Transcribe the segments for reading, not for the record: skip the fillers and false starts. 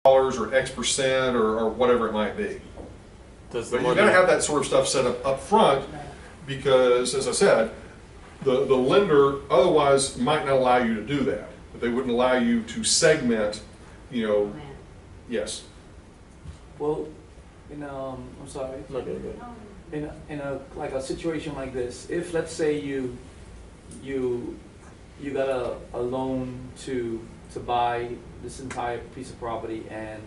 or X% or whatever it might be. But you've got to have that sort of stuff set up front because, as I said, the lender otherwise might not allow you to do that. But they wouldn't allow you to segment, you know, yes. Well, I'm sorry. In a like a situation like this, if let's say you got a loan to buy this entire piece of property, and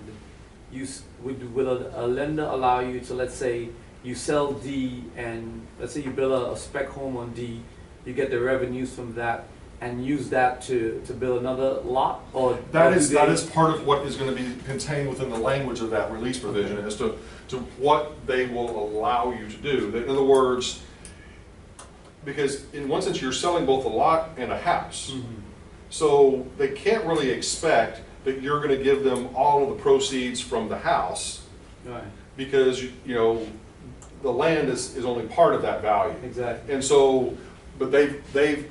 will a lender allow you to, let's say you sell D, and let's say you build a spec home on D, you get the revenues from that and use that to build another lot? Or that is part of what is going to be contained within the language of that release provision as to what they will allow you to do. In other words, because in one sense you're selling both a lot and a house. Mm-hmm. So they can't really expect that you're going to give them all of the proceeds from the house, right? Because you know the land is only part of that value. Exactly. And so, but they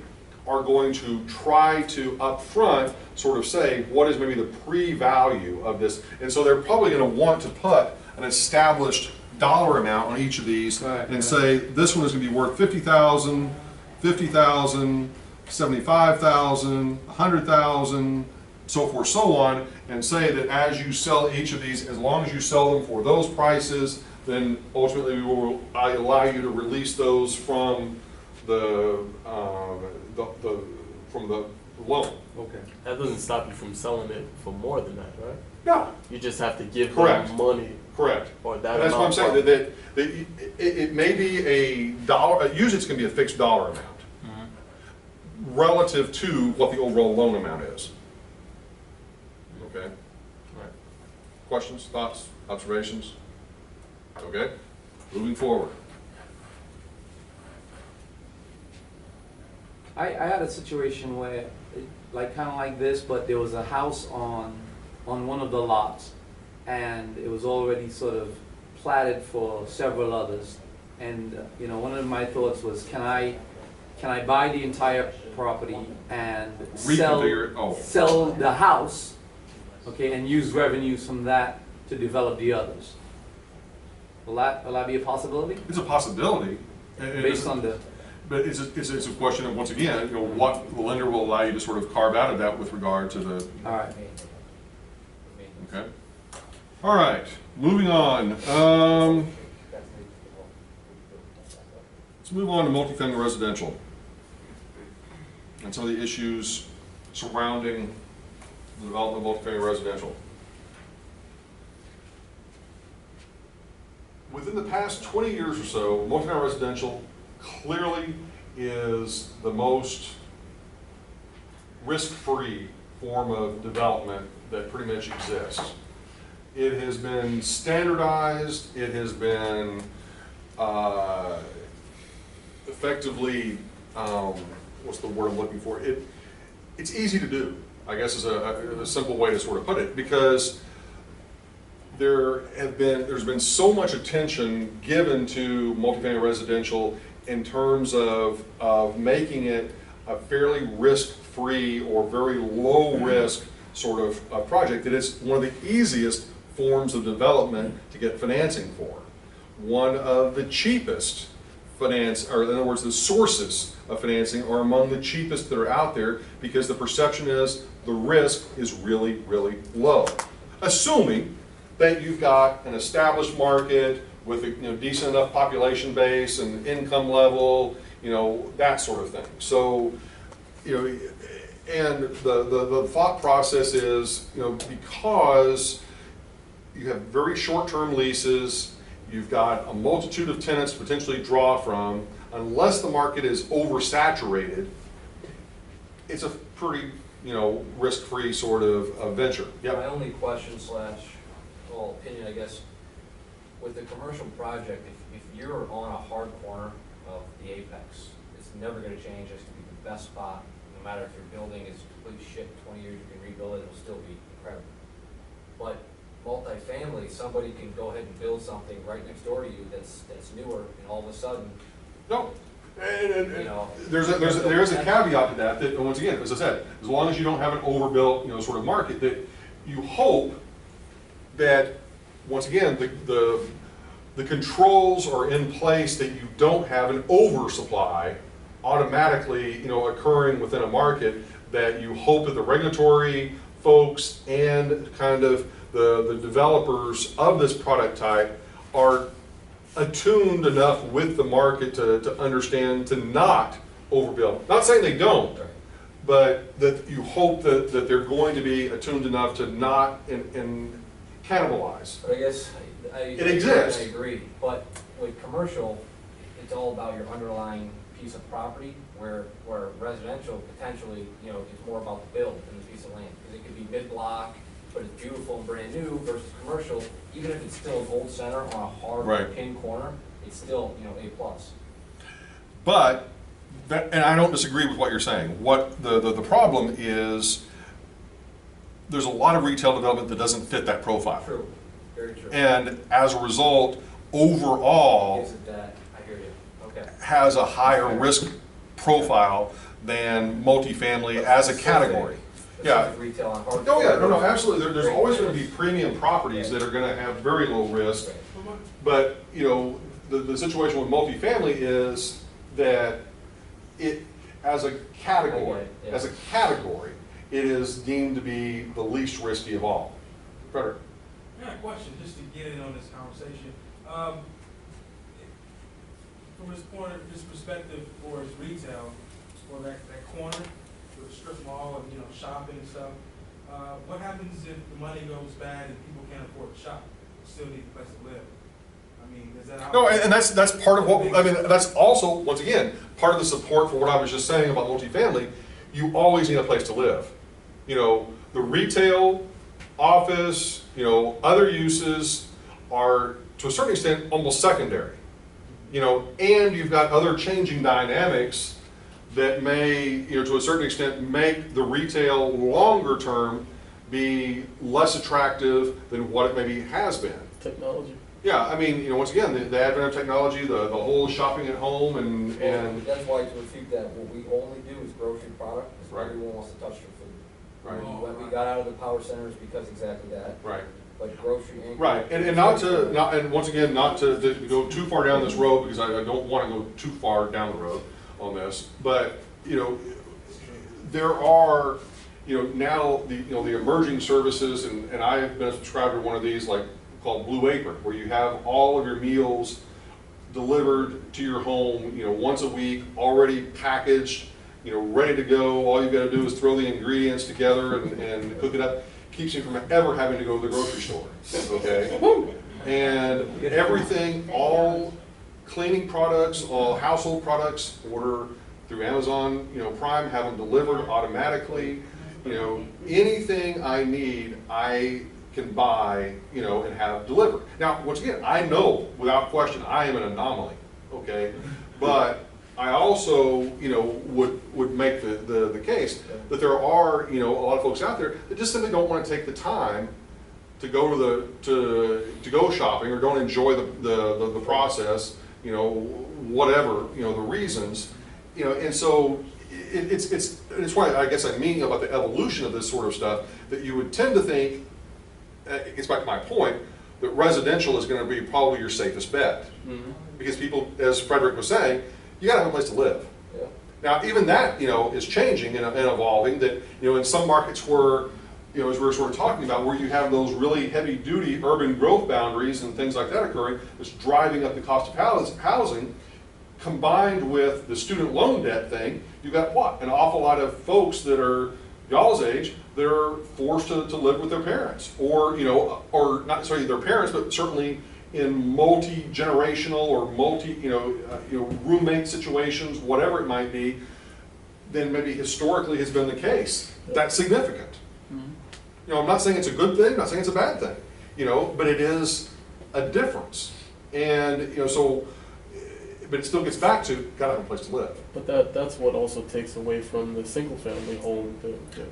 are going to try to up front sort of say what is maybe the pre-value of this, and so they're probably going to want to put an established dollar amount on each of these, right, and say this one is going to be worth 50,000, 50,000. 75,000, 100,000, so forth, so on, and say that as you sell each of these, as long as you sell them for those prices, then ultimately we will allow you to release those from the loan. Okay. That doesn't stop you from selling it for more than that, right? No. You just have to give them money. Correct. Or that and that's what I'm saying. That it may be a dollar. Usually, it's going to be a fixed dollar amount relative to what the overall loan amount is. Okay? All right. Questions, thoughts, observations? Okay? Moving forward. I had a situation where, like kind of like this, but there was a house on one of the lots, and it was already sort of platted for several others. And one of my thoughts was, can I buy the entire property and sell the house, okay, and use revenues from that to develop the others? Will that be a possibility? It's a possibility. Based on the... But it's a question of, once again, what the lender will allow you to sort of carve out of that with regard to the... All right. Okay. All right. Moving on. Let's move on to multifamily residential and some of the issues surrounding the development of multifamily residential. Within the past 20 years or so, multifamily residential clearly is the most risk-free form of development that pretty much exists. It has been standardized, it has been effectively, what's the word I'm looking for? It's easy to do, I guess is a simple way to sort of put it, because there's been so much attention given to multifamily residential in terms of making it a fairly risk-free or very low-risk sort of project that it's one of the easiest forms of development to get financing for. One of the cheapest finance, or in other words, the sources of financing are among the cheapest that are out there because the perception is the risk is really, really low. Assuming that you've got an established market with a decent enough population base and income level, that sort of thing. So, and the thought process is, because you have very short-term leases, you've got a multitude of tenants to potentially draw from, unless the market is oversaturated, it's a pretty, risk-free sort of venture. Yep. My only question / opinion, I guess, with the commercial project, if you're on a hard corner of the apex, it's never going to change. It's going to be the best spot. No matter if your building is complete shit in 20 years, you can rebuild it, it'll still be incredible. But multifamily, somebody can go ahead and build something right next door to you that's newer, and all of a sudden, no. There is a caveat to that, once again, as I said, as long as you don't have an overbuilt, sort of market, that you hope that, once again, the controls are in place that you don't have an oversupply automatically, occurring within a market, that you hope that the regulatory folks and kind of the developers of this product type are attuned enough with the market to understand to not overbuild. Not saying they don't, but that you hope that they're going to be attuned enough to not and cannibalize. But I guess It exists. I agree, but with commercial, it's all about your underlying piece of property, where residential potentially, it's more about the build than the piece of land. Because it could be mid-block, but it's beautiful and brand new, versus commercial, even if it's still a gold center on a hard Right. pin corner, it's still, A plus. But, and I don't disagree with what you're saying. What the problem is, there's a lot of retail development that doesn't fit that profile. True, very true. And as a result, overall, Gives it that, I hear you, okay. has a higher risk profile than multifamily as a category. Yeah. Specific Retail on hard. Oh yeah, no, absolutely. There's always going to be premium properties that are going to have very low risk. But, the situation with multifamily is that it, as a category, it is deemed to be the least risky of all. Frederick? I got a question, just to get in on this conversation. From this perspective, for its retail, for that corner, with the strip mall and, shopping and stuff, what happens if the money goes bad and people can't afford to shop, still need a place to live? I mean, is that? No, and that's part of what, that's also, once again, part of the support for what I was just saying about multifamily. You always need a place to live. The retail, office, other uses are, to a certain extent, almost secondary. And you've got other changing dynamics that may, to a certain extent, make the retail longer term be less attractive than what it maybe has been. Technology. Yeah, once again, the advent of technology, the whole shopping at home, and That's why, to refute that, what we only do is grocery product, because Right. everyone wants to touch their food. right, When we got out of the power centers because exactly that, right. but grocery and. Right, and once again, not to go too far down this road, because I don't want to go too far down the road on this, but, there are, now the emerging services, and I've been a subscriber to one of these, like, called Blue Apron, where you have all of your meals delivered to your home, once a week, already packaged, ready to go. All you've got to do is throw the ingredients together and cook it up. Keeps you from ever having to go to the grocery store, okay? And everything, all cleaning products, all household products, order through Amazon, Prime, have them delivered automatically. Anything I need, I can buy, and have delivered. Now, once again, I know without question I am an anomaly, okay? But I also, would make the case that there are, a lot of folks out there that just simply don't want to take the time to go to go shopping, or don't enjoy the process, whatever, the reasons, and so it's why I guess I mean about the evolution of this sort of stuff, that you would tend to think, it gets back to my point, that residential is going to be probably your safest bet. Mm-hmm. Because people, as Frederick was saying, you got to have a place to live. Yeah. Now, even that, is changing and evolving, that, in some markets where, as we were sort of talking about, where you have those really heavy-duty urban growth boundaries and things like that occurring, that's driving up the cost of housing, combined with the student loan debt thing, you've got what? An awful lot of folks that are y'all's age that are forced to live with their parents, or, or not necessarily their parents, but certainly in multi-generational or roommate situations, whatever it might be, than maybe historically has been the case. That's significant. Mm-hmm. I'm not saying it's a good thing, not saying it's a bad thing, but it is a difference. And, but it still gets back to, gotta have a place to live. But that's what also takes away from the single family home.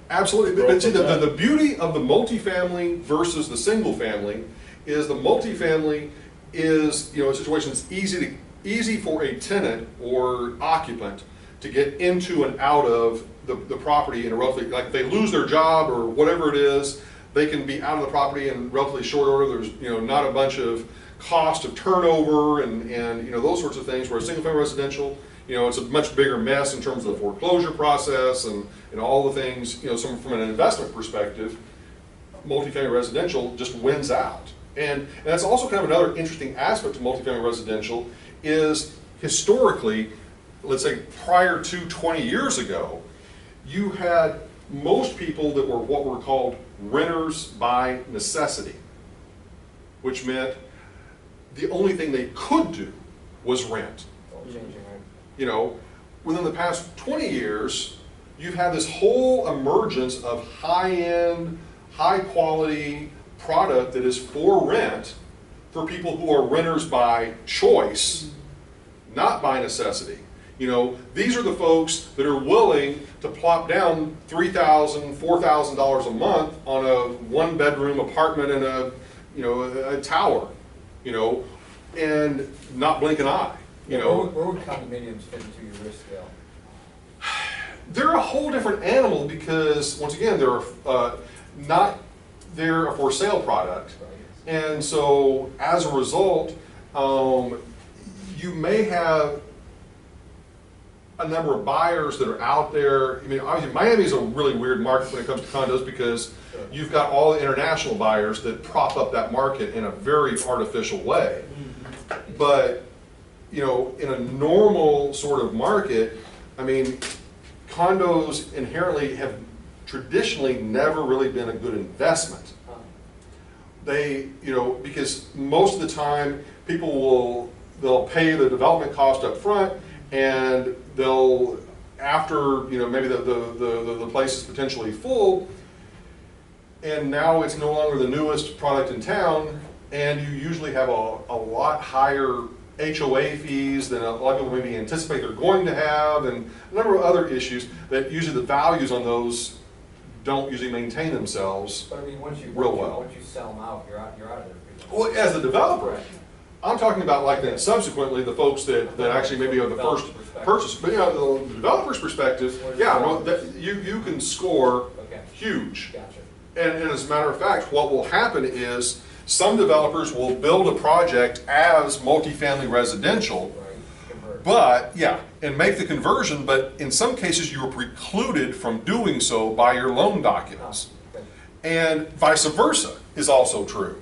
Absolutely, but see, the beauty of the multifamily versus the single family is the multifamily is, a situation that's easy for a tenant or occupant to get into and out of the property in a relatively, like if they lose their job or whatever it is, they can be out of the property in relatively short order. There's, you know, not a bunch of cost of turnover and you know, those sorts of things. Whereas single family residential, you know, it's a much bigger mess in terms of the foreclosure process and all the things, you know, from an investment perspective, multifamily residential just wins out. And that's also kind of another interesting aspect to multifamily residential is historically, let's say prior to 20 years ago, you had most people that were what were called renters by necessity, which meant the only thing they could do was rent. All changing, right? You know, within the past 20 years, you've had this whole emergence of high-end, high-quality product that is for rent for people who are renters by choice, not by necessity. You know, these are the folks that are willing to plop down $3,000, $4,000 a month on a one-bedroom apartment in a, you know, a tower, you know, and not blink an eye. You know, where would condominiums fit into your risk scale? they're a whole different animal because, once again, they're they're a for sale product, and so as a result, you may have a number of buyers that are out there. I mean, obviously, Miami is a really weird market when it comes to condos because you've got all the international buyers that prop up that market in a very artificial way. But, you know, in a normal sort of market, I mean, condos inherently have traditionally never really been a good investment. They, you know, because most of the time people they'll pay the development cost up front, and they'll, after, you know, maybe the place is potentially full, and now it's no longer the newest product in town, and you usually have a lot higher HOA fees than a lot of people maybe anticipate they're going to have, and a number of other issues that usually the values on those don't usually maintain themselves. But I mean, once you sell them out, you're out of there. Well, as a developer, I'm talking about like then subsequently the folks that actually maybe are the first purchase. But you know, the developer's perspective, yeah, no, you can score huge. Gotcha. And as a matter of fact, what will happen is some developers will build a project as multifamily residential, but yeah, and make the conversion, but in some cases you are precluded from doing so by your loan documents. And vice versa is also true.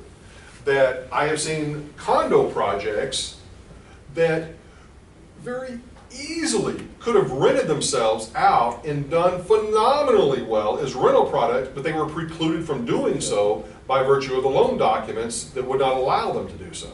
That I have seen condo projects that very easily could have rented themselves out and done phenomenally well as rental product, but they were precluded from doing so by virtue of the loan documents that would not allow them to do so.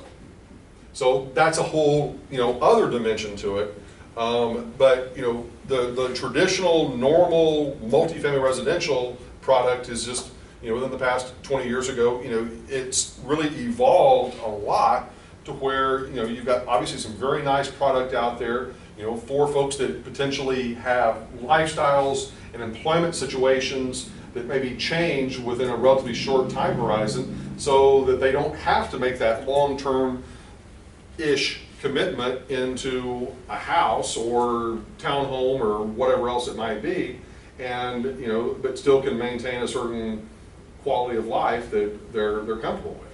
So that's a whole, you know, other dimension to it. But you know, the traditional, normal multifamily residential product is just, you know, within the past 20 years ago, you know, it's really evolved a lot to where, you know, you've got obviously some very nice product out there, you know, for folks that potentially have lifestyles and employment situations that maybe change within a relatively short time horizon, so that they don't have to make that long-term-ish commitment into a house or townhome or whatever else it might be, and, you know, but still can maintain a certain quality of life that they're comfortable with.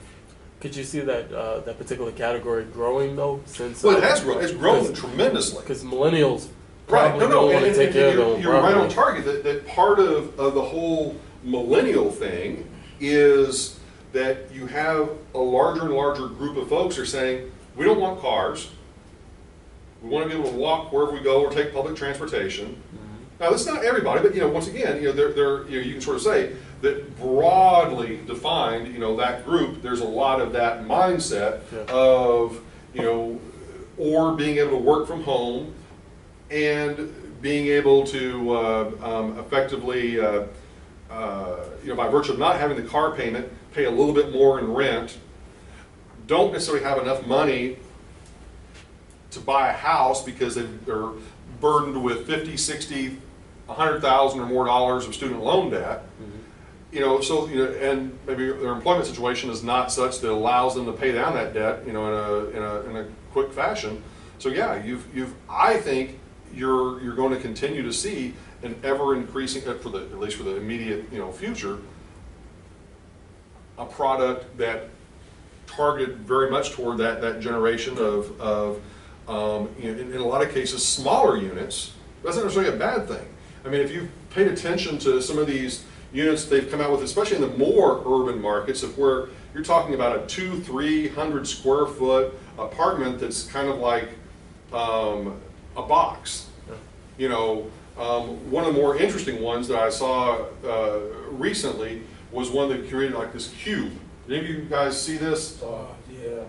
Could you see that that particular category growing though? Since well, it has grown. It's grown tremendously. Because millennials right? probably don't want to take care of their own You're property. right on target. That part of the whole millennial thing is that you have a larger and larger group of folks who are saying, we don't want cars. We want to be able to walk wherever we go or take public transportation. Mm-hmm. Now, that's not everybody, but you know, once again, you know, you can sort of say that broadly defined, you know, that group, there's a lot of that mindset of, you know, or being able to work from home and being able to effectively, you know, by virtue of not having the car payment, pay a little bit more in rent, don't necessarily have enough money to buy a house because they're burdened with 50, 60, 100,000 or more dollars of student loan debt. Mm-hmm. You know, so, you know, and maybe their employment situation is not such that allows them to pay down that debt, you know, in a quick fashion. So yeah, I think you're going to continue to see an ever increasing, at least for the immediate, you know, future, a product that targeted very much toward that generation of in a lot of cases, smaller units. That's not necessarily a bad thing. I mean, if you've paid attention to some of these units they've come out with, especially in the more urban markets, of where you're talking about a 200-300 square foot apartment that's kind of like a box. You know, one of the more interesting ones that I saw recently was one that created like this cube. Did any of you guys see this?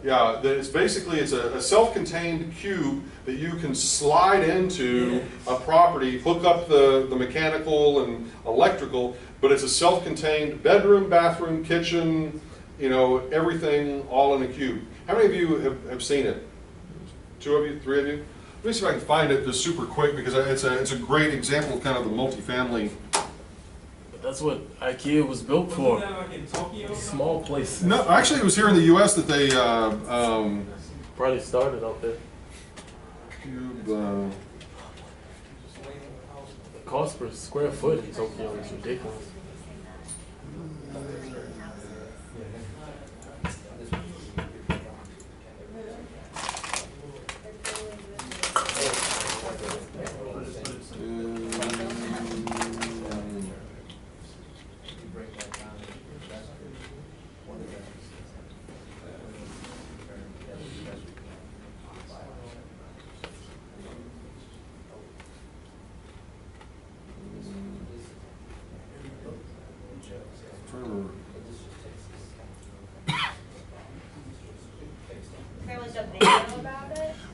Yeah, that it's basically a self-contained cube that you can slide into a property, hook up the mechanical and electrical, but it's a self-contained bedroom, bathroom, kitchen, you know, everything all in a cube. How many of you have seen it? 2 of you, 3 of you? Let me see if I can find it just super quick, because it's a great example of kind of the multifamily. That's what IKEA was built for. Wasn't that like in Tokyo? Small places. No, actually it was here in the US that they, Probably started out there. cube, Just waiting in the house. The cost per square foot in Tokyo is ridiculous.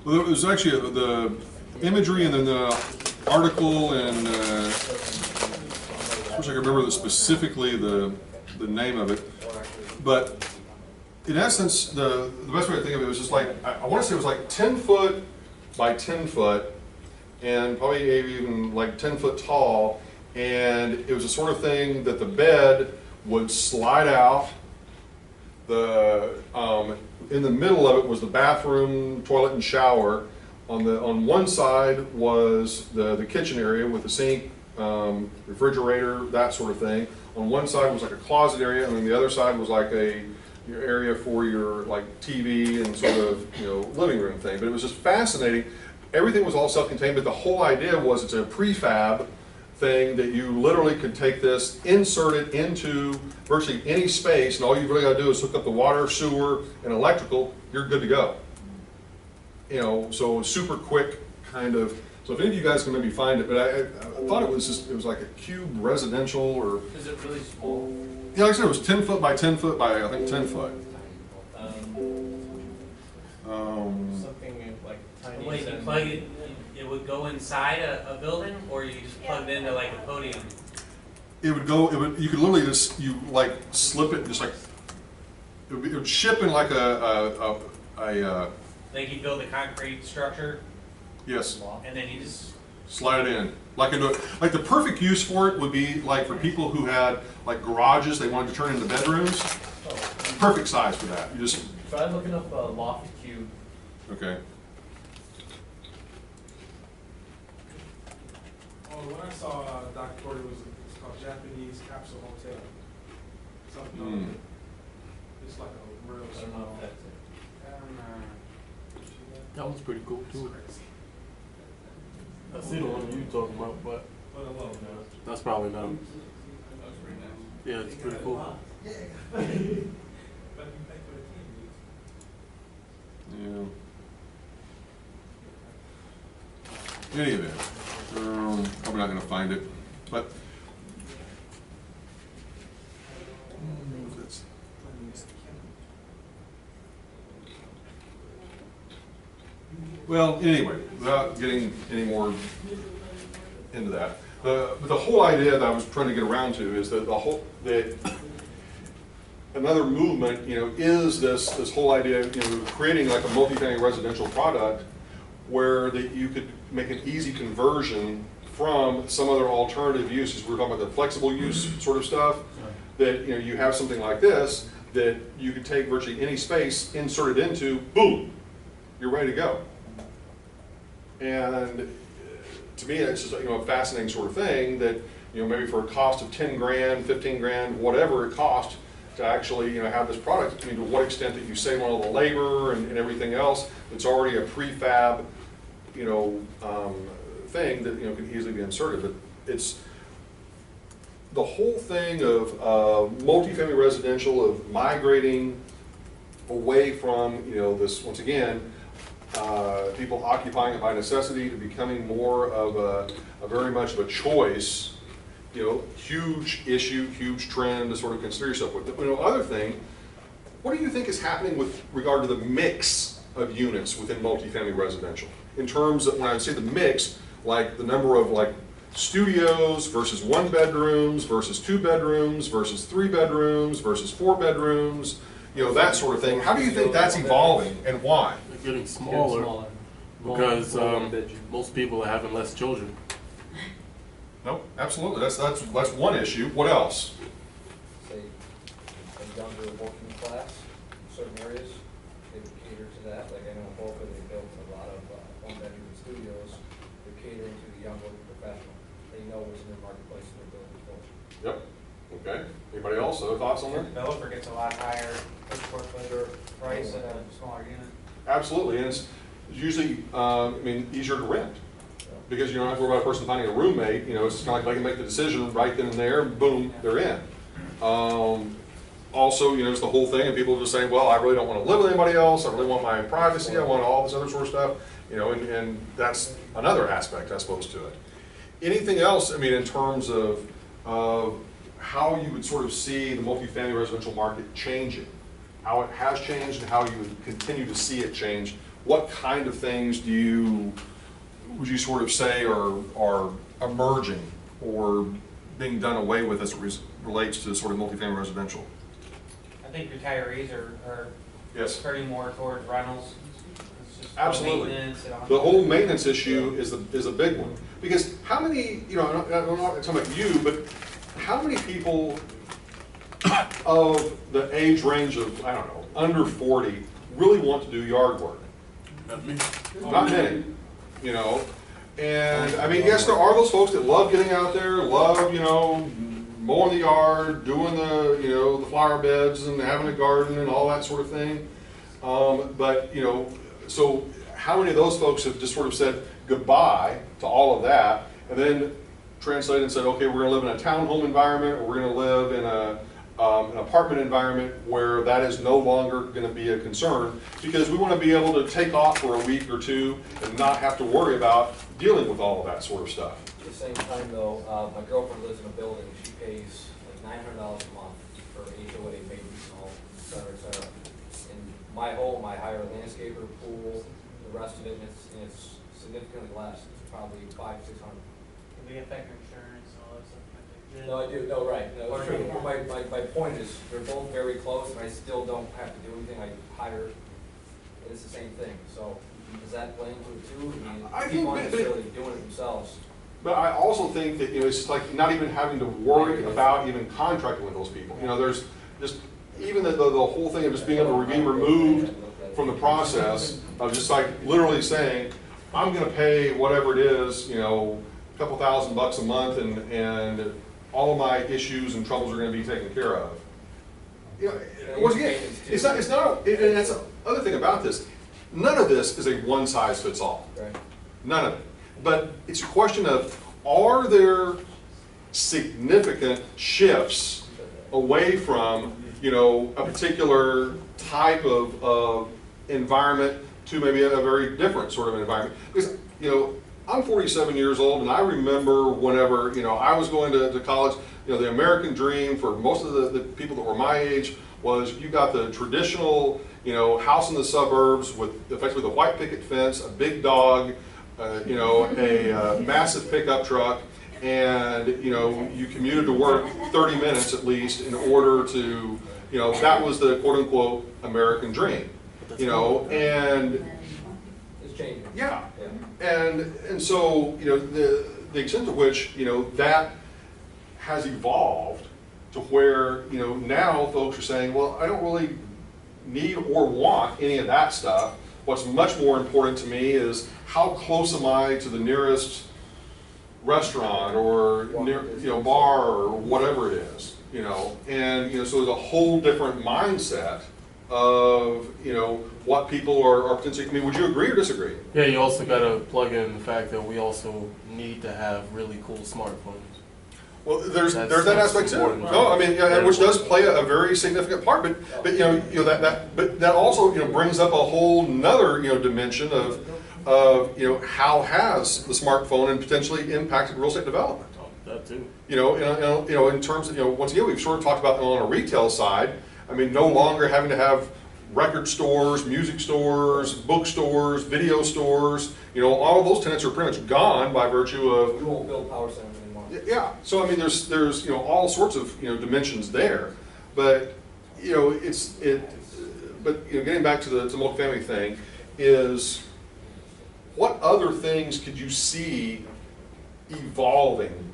Well, there was actually the imagery and then the article, and I wish I could remember specifically the name of it. But in essence, the best way to think of it was just like, I want to say it was like 10 foot by 10 foot, and probably maybe even like 10 foot tall, and it was the sort of thing that the bed would slide out. In the middle of it was the bathroom, toilet, and shower. On one side was the kitchen area with the sink, refrigerator, that sort of thing. On one side was like a closet area, and then the other side was like your area for your like TV and sort of living room thing. But it was just fascinating. Everything was all self-contained, but the whole idea was it's a prefab thing that you literally could take this, insert it into virtually any space, and all you've really got to do is hook up the water, sewer, and electrical, you're good to go. You know, so super quick kind of. So if any of you guys can maybe find it, but I thought it was like a cube residential, or. Is it really small? Yeah, like I said, it was 10 foot by 10 foot by, I think, 10 foot. Something like tiny. Wait, you plug it, it would go inside a building, or you just plug it into like a podium? It would go, you could literally just, like slip it, just like, it would ship in like Like you build a concrete structure, yes, and then you just, slide it in. Like the perfect use for it would be like for people who had like garages they wanted to turn into bedrooms. Perfect size for that. You just, Try looking up a loft cube. okay. Oh, the one I saw, Dr. Corey, it's called Japanese Capsule Hotel. Something like that. It's like a real I don't know small. if that's it. See that? That one's pretty cool It's too. crazy. I see the one you talking about, but But a little. that's probably not. That's pretty nice. Yeah, it's pretty cool. But you pay for the TV. Yeah. Any of that. Probably not going to find it, but. Well, anyway, without getting any more into that, but the whole idea that I was trying to get around to is that another movement, is this whole idea of, creating like a multifamily residential product where that you could make an easy conversion from some other alternative uses. We're talking about the flexible use sort of stuff. That you have something like this that you could take virtually any space, insert it into, boom, you're ready to go. And to me, it's just a fascinating sort of thing that maybe for a cost of 10 grand, 15 grand, whatever it cost, to actually, you know, have this product. I mean, to what extent that you save on all the labor and everything else, it's already a prefab, you know, thing that, you know, can easily be inserted. But it's the whole thing of multifamily residential, of migrating away from, you know, this, once again, people occupying it by necessity to becoming more of a very much of a choice, you know, huge issue, huge trend to sort of consider yourself with. You know, other thing, what do you think is happening with regard to the mix of units within multifamily residential? In terms of, when I say the mix, like the number of like studios versus 1 bedrooms versus 2 bedrooms versus 3 bedrooms versus 4 bedrooms, you know, that sort of thing. How do you think that's evolving and why? They're getting smaller, because most people are having less children. No, absolutely. That's one issue. What else? Say, a younger working class in certain areas, they would cater to that. Like I know in Boca, they built a lot of one-bedroom studios. They're catering to the young working professional. They know what's in the marketplace and they're building for it. Yep. Okay. Anybody else? Other thoughts on that? Developer gets a lot higher per square foot price at a smaller unit. Absolutely. And it's usually, I mean, easier to rent. Because you don't have to worry about a person finding a roommate. You know, it's just kind of like they can make the decision right then and there, boom, they're in. Also, you know, it's the whole thing, and people just say, well, I really don't want to live with anybody else, I really want my privacy, I want all this other sort of stuff, you know, and that's another aspect, I suppose, to it. Anything else, I mean, in terms of how you would sort of see the multifamily residential market changing, how it has changed and how you would continue to see it change? What kind of things would you sort of say are emerging or being done away with as it relates to sort of multifamily residential? I think retirees are Yes. turning more towards rentals. It's just Absolutely. maintenance and all The that. whole maintenance issue is a big one. Because how many, you know, I'm not talking about you, but how many people of the age range of, I don't know, under 40 really want to do yard work? Not me. Not many, you know. And I mean, yes, there are those folks that love getting out there, love, you know, mowing the yard, doing the, you know, the flower beds and having a garden and all that sort of thing. But, you know, so how many of those folks have just sort of said goodbye to all of that and then translated and said, okay, we're going to live in a townhome environment, or we're going to live in an apartment environment where that is no longer going to be a concern, because we want to be able to take off for a week or two and not have to worry about dealing with all of that sort of stuff. At the same time though, my girlfriend lives in a building, she pays like $900 a month for HOA maintenance and all, et cetera, and my home, I hire a landscaper, pool, the rest of it, and it's significantly less, it's probably $500–600. Do they affect your insurance and all that stuff? No, I do, no, right, no, it's true. My point is, they're both very close, and I still don't have to do anything, I hire, and it's the same thing, so does that play into it too? I mean, I think people aren't that- necessarily doing it themselves. But I also think that, you know, it's like not even having to worry about even contracting with those people. You know, there's just, even the whole thing of just being able to be removed from the process of just like literally saying, I'm gonna pay whatever it is, you know, a couple $1,000 a month, and all of my issues and troubles are gonna be taken care of. You know, once again, and that's the other thing about this, none of this is a one size fits all. Right. None of it. But it's a question of, are there significant shifts away from, you know, a particular type of environment to maybe a very different sort of environment? Because, you know, I'm 47 years old, and I remember whenever, you know, I was going to college, you know, the American dream for most of the people that were my age was you got the traditional, you know, house in the suburbs with effectively the white picket fence, a big dog, you know, a massive pickup truck, and, you know, you commuted to work 30 minutes at least in order to, you know, that was the quote-unquote American dream, you know, and It's changing. yeah. Yeah. And so, you know, the extent to which, you know, that has evolved to where, you know, now folks are saying, well, I don't really need or want any of that stuff. What's much more important to me is how close am I to the nearest restaurant or near, you know, bar or whatever it is. you know, and, you know, so there's a whole different mindset of, you know, what people are potentially, I mean, would you agree or disagree? Yeah, you also got to plug in the fact that we also need to have really cool smartphones. Well, there's that That's aspect too. important. No, I mean, yeah, which does play a very significant part, but you know that also, you know, brings up a whole nother, you know, dimension of you know, how has the smartphone and potentially impacted real estate development? That too. You know, in terms of, you know, once again, we've sort of talked about on a retail side. I mean, no longer having to have record stores, music stores, bookstores, video stores. You know, all of those tenants are pretty much gone by virtue of. We won't build power centers anymore. Yeah. So I mean, there's you know, all sorts of, you know, dimensions there, but you know, but you know, getting back to the multifamily thing is, what other things could you see evolving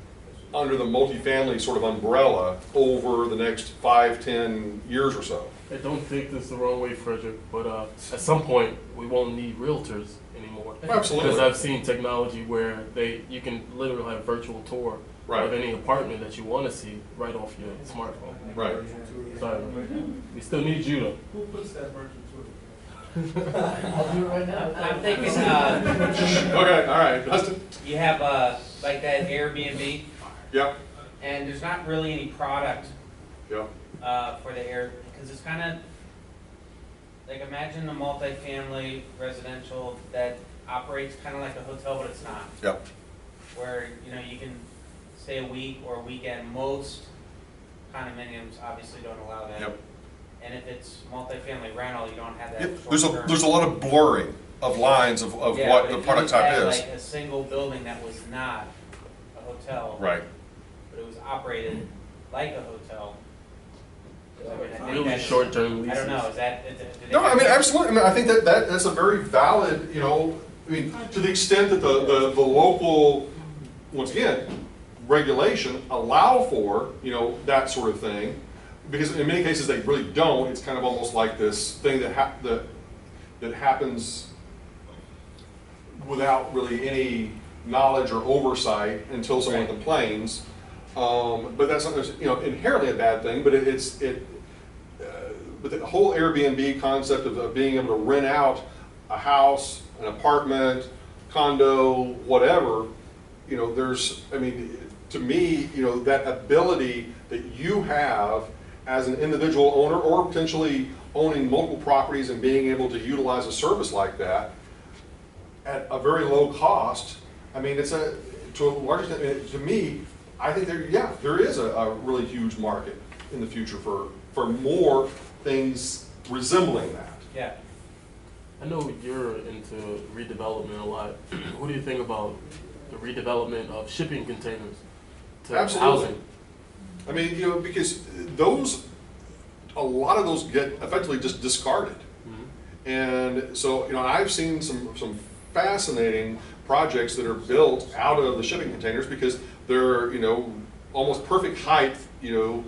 under the multifamily sort of umbrella over the next 5, 10 years or so? I don't take this the wrong way, Frederick, but at some point we won't need realtors anymore. Absolutely. Because I've seen technology where you can literally have a virtual tour Right. of any apartment that you want to see right off your smartphone. Right. Sorry, we still need you though. Who puts that virtual tour? I'll do it right now. I'm thinking, Okay. All right. Dustin. you have, like that Airbnb, Yep. and there's not really any product, Yep. for the air, because it's kind of, like, imagine a multifamily residential that operates kind of like a hotel, but it's not. Yep. Where, you know, you can stay a week or a weekend. Most condominiums obviously don't allow that. Yep. And if it's multifamily rental, you don't have that Yep. short-term. There's a lot of blurring of lines of Yeah, what but the if product you type had, is. like a single building that was not a hotel, Right. but it was operated like a hotel. I mean, I think Really that's- short-term leases. I don't know, is that? Do they No, I have- mean, absolutely. I mean, I think that's a very valid, you know, I mean, to the extent that the local, once again, regulation allow for, you know, that sort of thing, because in many cases they really don't. It's kind of almost like this thing that happens without really any knowledge or oversight until someone Right. complains. But that's not, you know, inherently a bad thing. But but the whole Airbnb concept of being able to rent out a house, an apartment, condo, whatever, you know, I mean, to me, you know, that ability that you have as an individual owner or potentially owning multiple properties and being able to utilize a service like that at a very low cost, I mean, to a large extent, to me, I think there is a really huge market in the future for more things resembling that. Yeah. I know you're into redevelopment a lot. What do you think about the redevelopment of shipping containers to Absolutely. housing? I mean, you know, because a lot of those get effectively just discarded. Mhm. And so, you know, I've seen some fascinating projects that are built out of the shipping containers because they're, you know, almost perfect height, you know,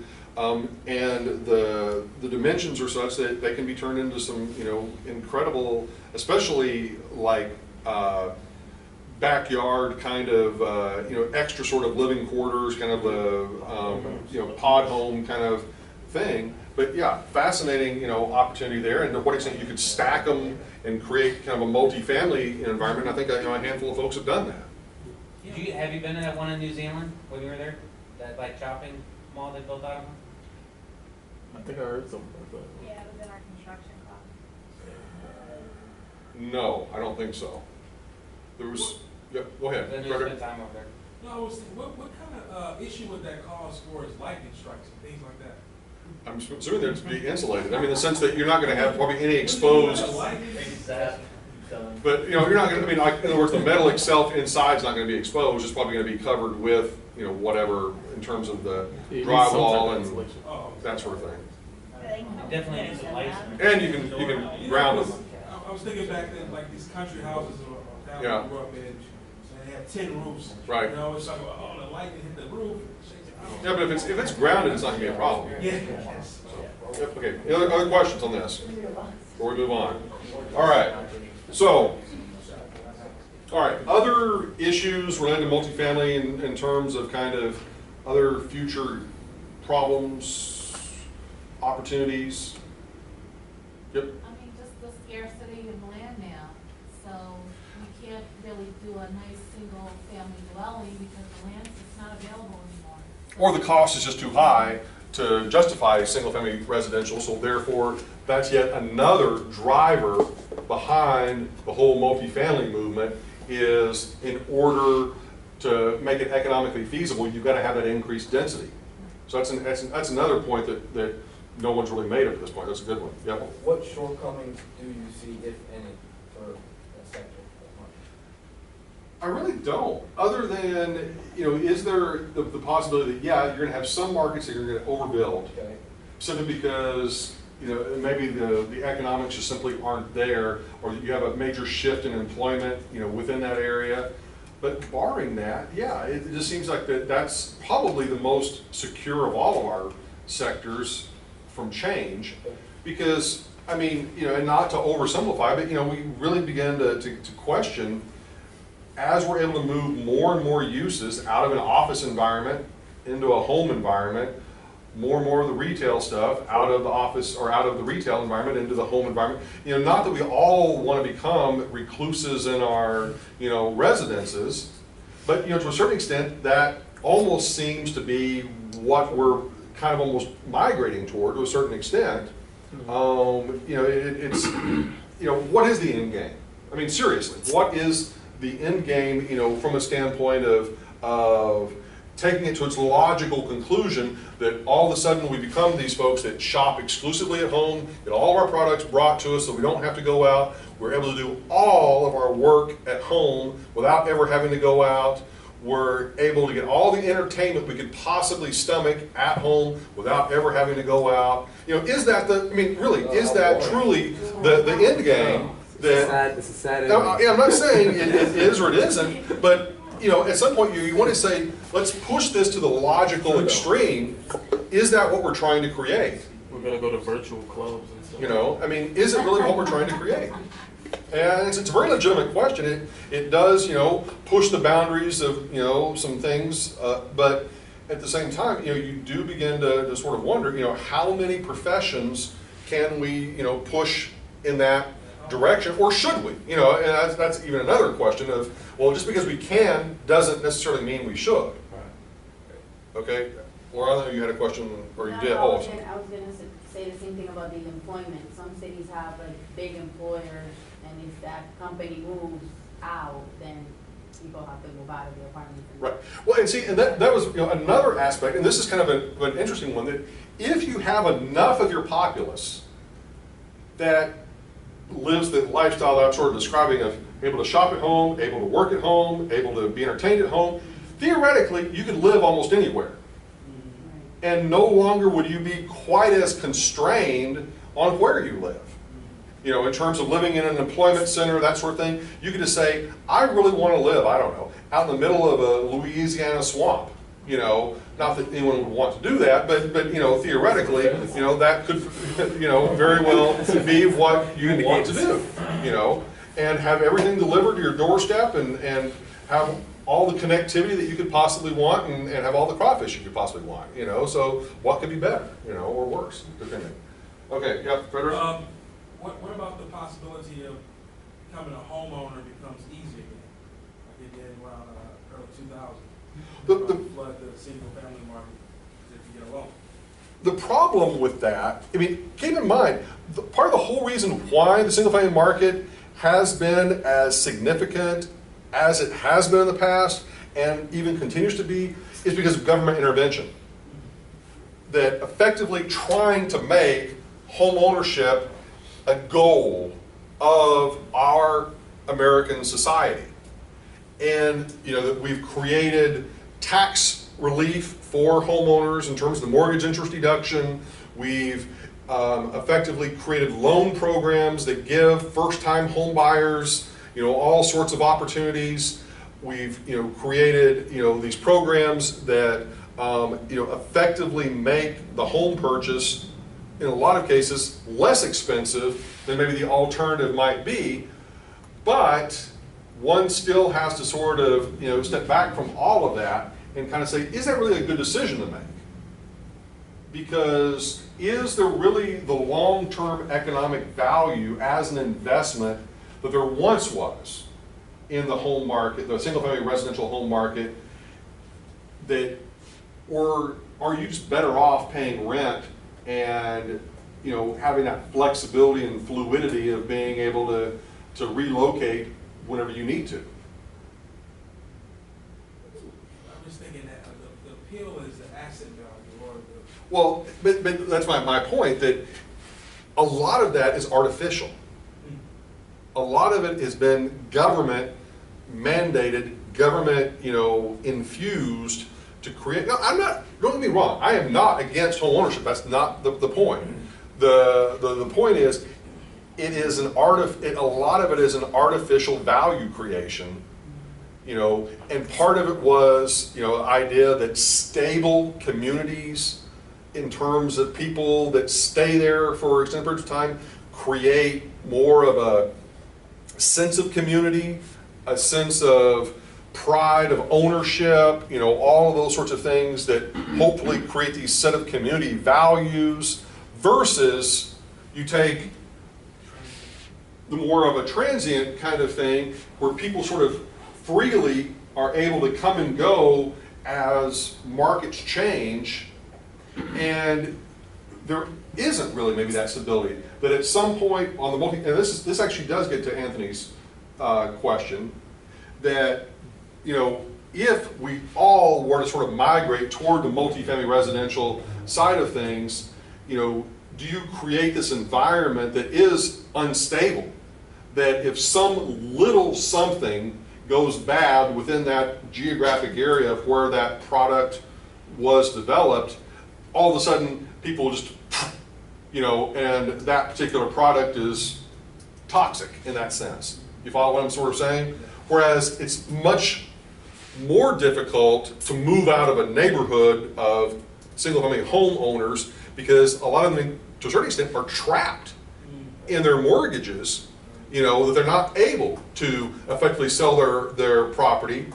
and the dimensions are such that they can be turned into some, you know, incredible, especially like backyard kind of, you know, extra sort of living quarters, kind of a, you know, pod home kind of thing. But yeah, fascinating, you know, opportunity there, and to what extent you could stack them and create kind of a multi-family environment. I think, you know, a handful of folks have done that. Have you been to that one in New Zealand when you were there? That like shopping mall they built out of? I think I heard something like that. Yeah, it was in our construction class. No, I don't think so. There was, yeah, go ahead. Then you Frederick. spent time over there. No, I was thinking, what kind of issue would that cause for is lightning strikes and things like that? I'm assuming they're to be insulated. I mean, in the sense that you're not going to have probably any exposed, but you know, you're not going to, I mean, like, in other words, the metal itself inside is not going to be exposed. It's probably going to be covered with, you know, whatever in terms of the You need some type of drywall and insulation. Oh, that sort of thing. Definitely need some lights. And you can ground them. I was thinking back then, like these country houses or down Yeah. I grew up in, and they had tin roofs. Right. You know, it's like, oh, the lightning hit the roof. Yeah, but if it's grounded, it's not going to be a problem. Yeah. Yep, okay. Any other questions on this before we move on? All right. So, all right. Other issues related to multifamily in terms of kind of other future problems, opportunities? Yep. I mean, just the scarcity of land now, so you can't really do a nice single-family dwelling because the land is not available anymore. Or the cost is just too high to justify single-family residential, so therefore that's yet another driver behind the whole multifamily movement, is in order to make it economically feasible, you've got to have that increased density. So that's another point that no one's really made up at this point. That's a good one. Yep. What shortcomings do you see, if any, for that sector? I really don't. Other than, is there the possibility that, yeah, you're going to have some markets that you're going to overbuild, Okay. simply because, maybe the economics just simply aren't there, or you have a major shift in employment, within that area. But barring that, yeah, it just seems like that's probably the most secure of all of our sectors from change. Because, I mean, and not to oversimplify, but, we really begin to question, as we're able to move more and more uses out of an office environment into a home environment, more and more of the retail stuff out of the office or out of the retail environment into the home environment. Not that we all want to become recluses in our, residences, but, to a certain extent, that almost seems to be what we're kind of almost migrating toward to a certain extent. It's, what is the end game? I mean, seriously, what is the end game, from a standpoint of taking it to its logical conclusion that all of a sudden we become these folks that shop exclusively at home, get all of our products brought to us so we don't have to go out. We're able to do all of our work at home without ever having to go out. We're able to get all the entertainment we could possibly stomach at home without ever having to go out. Is that is that truly the end game? It's a sad Now, I'm not saying it is or it isn't, but at some point you want to say, let's push this to the logical extreme. Is that what we're trying to create? We're gonna go to virtual clubs and stuff. Is it really what we're trying to create? And it's a very legitimate question. It does, push the boundaries of, some things, but at the same time, you do begin to sort of wonder, how many professions can we, push in that direction, or should we? And that's even another question of, well, just because we can doesn't necessarily mean we should. Okay, Laura, I know you had a question, or you did. I Oh, was gonna say the same thing about the employment. Some cities have like big employers, and if that company moves out, then people have to move out of the apartments. right. Well, and see, and that was another aspect, and this is kind of an interesting one, that if you have enough of your populace that lives the lifestyle that I'm sort of describing, of able to shop at home, able to work at home, able to be entertained at home, theoretically, you could live almost anywhere. And no longer would you be quite as constrained on where you live. In terms of living in an employment center, that sort of thing, you could just say, I really want to live, I don't know, out in the middle of a Louisiana swamp. Not that anyone would want to do that, but theoretically, that could, very well be what you want to do, and have everything delivered to your doorstep, and have all the connectivity that you could possibly want, and have all the crawfish you could possibly want, so what could be better, or worse, depending. Okay, yeah, Frederick? What about the possibility of becoming a homeowner becomes easy again, like it did around early 2000? Flood the single family market to get a loan. The problem with that, keep in mind, part of the whole reason why the single family market has been as significant as it has been in the past, and even continues to be, is because of government intervention. That effectively trying to make home ownership a goal of our American society. And that we've created tax relief for homeowners in terms of the mortgage interest deduction. We've effectively created loan programs that give first-time home buyers, all sorts of opportunities. We've, created, these programs that, effectively make the home purchase, in a lot of cases, less expensive than maybe the alternative might be. But one still has to sort of, step back from all of that and kind of say, is that really a good decision to make? because is there really the long-term economic value as an investment that there once was in the home market, the single-family residential home market, that, or are you just better off paying rent and, you know, having that flexibility and fluidity of being able to relocate whenever you need to? I'm just thinking that the appeal is the asset value or the. Well, but that's my point, that a lot of that is artificial. A lot of it has been government mandated, government, you know, infused to create. No, I'm not, don't get me wrong, I am not against home ownership. That's not the point. The point is, it is a lot of it is an artificial value creation, you know, and part of it was, you know, the idea that stable communities in terms of people that stay there for extended periods of time create more of a sense of community, a sense of pride of ownership, you know, all of those sorts of things that hopefully create these set of community values, versus you take the more of a transient kind of thing where people sort of freely are able to come and go as markets change, and there isn't really maybe that stability. That at some point on the multi, and this actually does get to Anthony's question, that, you know, if we all were to sort of migrate toward the multifamily residential side of things, you know, do you create this environment that is unstable? That if some little something goes bad within that geographic area of where that product was developed, all of a sudden people just, you know, and that particular product is toxic in that sense. You follow what I'm sort of saying? Whereas it's much more difficult to move out of a neighborhood of single-family homeowners, because a lot of them, to a certain extent, are trapped in their mortgages, you know, that they're not able to effectively sell their property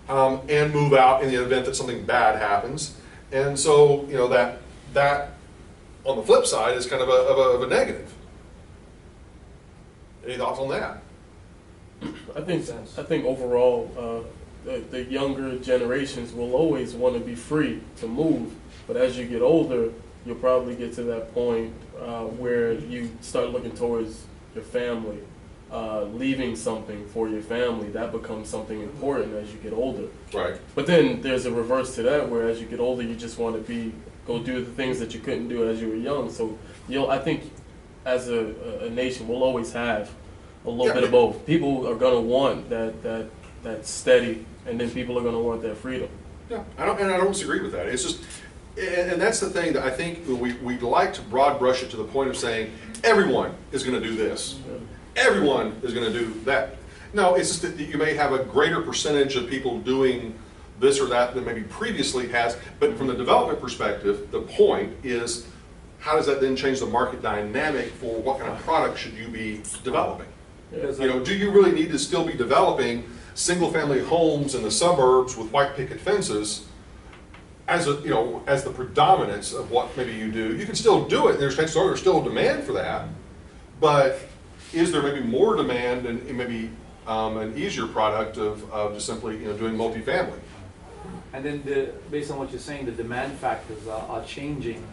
and move out in the event that something bad happens. And so, you know, that on the flip side is kind of a negative. Any thoughts on that? I think overall, the younger generations will always want to be free to move, but as you get older, you'll probably get to that point where you start looking towards your family, leaving something for your family. That becomes something important as you get older. Right. But then there's a reverse to that, where as you get older, you just want to go do the things that you couldn't do as you were young. So I think as a nation, we'll always have a little bit of both. People are going to want that steady, and then people are going to want that freedom. Yeah, I don't disagree with that. It's just, and that's the thing that I think we like to broad brush it to the point of saying everyone is going to do this, everyone is going to do that. No, it's just that you may have a greater percentage of people doing this or that than maybe previously has. But from the development perspective, the point is, how does that then change the market dynamic for what kind of product should you be developing? You know, do you really need to still be developing single-family homes in the suburbs with white picket fences as the predominance of what maybe you do? You can still do it. There's still a demand for that, but is there maybe more demand and maybe an easier product of just simply, you know, doing multifamily? And then based on what you're saying, the demand factors are changing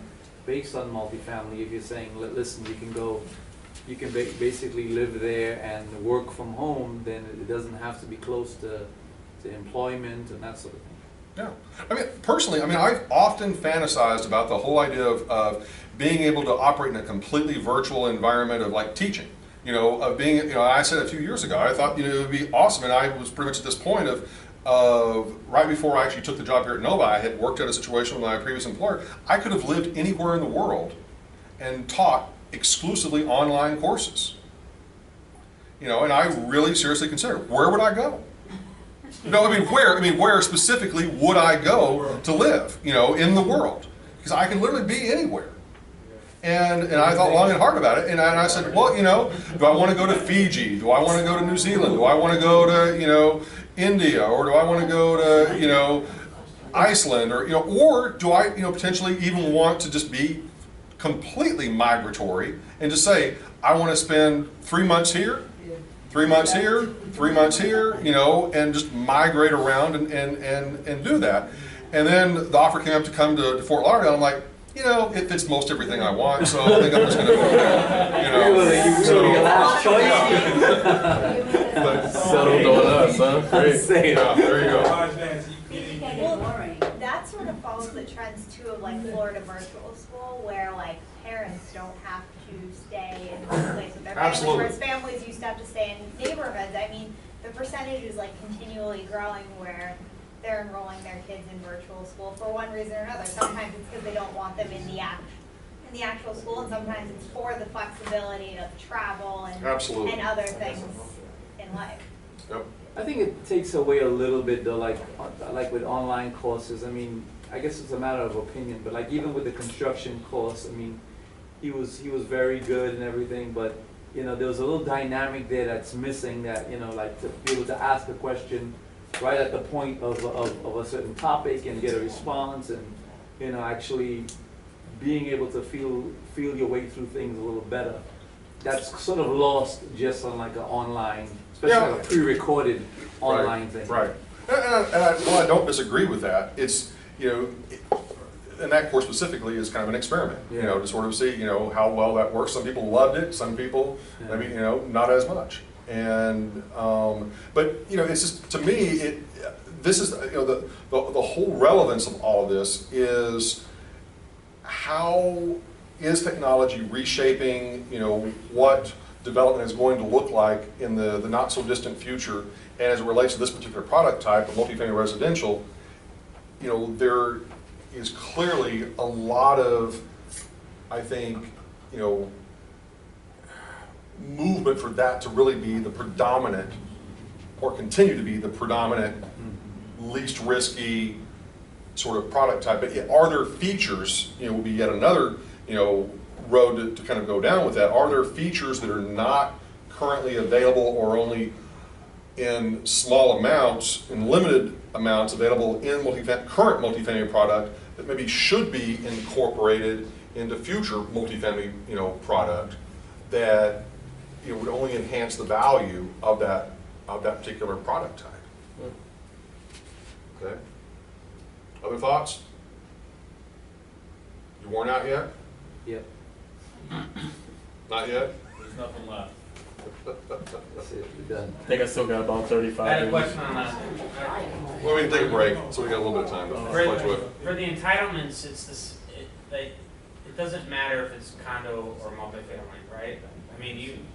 based on multifamily. If you're saying, listen, you can basically live there and work from home, then it doesn't have to be close to employment and that sort of thing. Yeah, I mean, personally, I've often fantasized about the whole idea of being able to operate in a completely virtual environment of like teaching. You know, of being, you know, I said a few years ago, I thought, you know, it would be awesome, and I was pretty much at this point of right before I actually took the job here at Nova, I had worked at a situation with my previous employer. I could have lived anywhere in the world and taught exclusively online courses. You know, and I really seriously considered, where would I go? No, where specifically would I go to live, you know, in the world? Because I can literally be anywhere. And I thought long and hard about it, and I said, well, you know, do I want to go to Fiji? Do I want to go to New Zealand? Do I want to go to, you know, India? Or do I want to go to, you know, Iceland, or, or do I, potentially even want to just be completely migratory and just say, I want to spend 3 months here, 3 months here, 3 months here, and just migrate around and do that. And then the offer came up to come to Fort Lauderdale. I'm like, it fits most everything I want, so I think I'm just going to go there. Really, your last But, Settled on us, huh? Great. yeah, there you go. That sort of follows the trends too of like Florida virtual school, where like parents don't have to stay in one place with their families, Absolutely. whereas families used to have to stay in neighborhoods. I mean, the percentage is like continually growing where they're enrolling their kids in virtual school for one reason or another. Sometimes it's because they don't want them in the actual school, and sometimes it's for the flexibility of travel and Absolutely. and other things in life. Yep. I think it takes away a little bit though, like with online courses. I mean, I guess it's a matter of opinion, but like even with the construction course, I mean, he was very good and everything, but there was a little dynamic there that's missing, that like to be able to ask a question right at the point of a certain topic and get a response, and actually being able to feel your way through things a little better. That's sort of lost just on like an online, especially like a pre-recorded online thing. Right. Well, I don't disagree with that. It's, and that course specifically is kind of an experiment, to sort of see, how well that works. Some people loved it, some people, maybe, not as much. And, but, it's just, to me, this is, the whole relevance of all of this is how is technology reshaping, what development is going to look like in the not so distant future. And as it relates to this particular product type, of multifamily residential, there is clearly a lot of, I think, movement for that to really be the predominant, or continue to be the predominant, least risky sort of product type. But are there features, will be yet another, road to kind of go down with that. Are there features that are not currently available, or only in small amounts, in limited amounts available in current multifamily product, that maybe should be incorporated into future multifamily, product, that would only enhance the value of that particular product type? Okay. Other thoughts? You worn out yet? Yep. Not yet? There's nothing left. That's it. We're done. I think I still got about 35 I had a minutes. question on that. Well, we can take a break, so we got a little bit of time to fluctuate. For the entitlements, it's this, it doesn't matter if it's condo or multifamily, right? I mean,